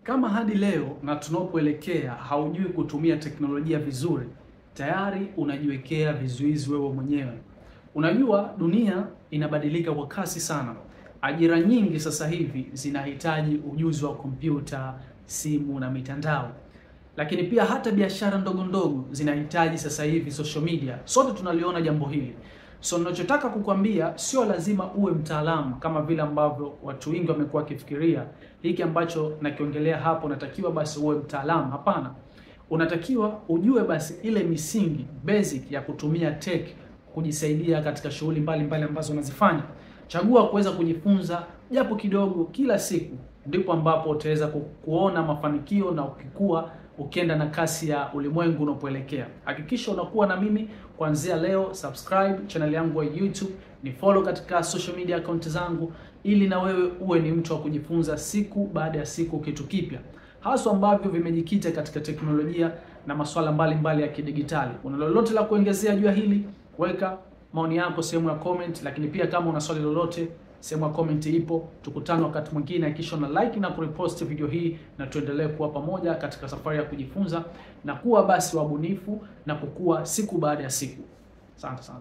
Kama hadi leo na tunapoelekea haujui kutumia teknolojia vizuri, tayari unajiwekea vizuizi wewe mwenyewe. Unajua dunia inabadilika kwa kasi sana. Ajira nyingi sasa hivi zinahitaji ujuzi wa kompyuta, simu na mitandao. Lakini pia hata biashara ndogo ndogo zinahitaji sasa hivi social media. Sote tunaliona jambo hili. So ninachotaka kukwambia, sio lazima uwe mtaalamu kama vile ambavyo watu wengi wamekuwa wakifikiria. Hiki ambacho nakiongelea hapo natakiwa basi uwe mtaalamu. Hapana. Unatakiwa ujue basi ile misingi basic ya kutumia tech kujisaidia katika shughuli mbalimbali ambazo unazifanya. Chagua kuweza kujifunza japo kidogo kila siku, ndipo ambapo utaweza kuona mafanikio na ukikua ukienda na kasi ya ulimwengu unapoelekea. Hakikisha unakuwa na mimi kuanzia leo. Subscribe channel yangu ya YouTube, ni follow katika social media account zangu, ili na wewe uwe ni mtu wa kujifunza siku baada ya siku kitu kipya, hasa ambavyo vimejikita katika teknolojia na masuala mbalimbali ya kidigitali. Una lolote la kuongezea juu ya hili, weka maoni yako sehemu ya comment, lakini pia kama una swali lolote, sehemu ya comment ipo. Tukutane wakati mwingine, kisha na like na kurepost video hii, na tuendelee kuwa pamoja katika safari ya kujifunza na kuwa basi wabunifu na kukua siku baada ya siku. Asante sana.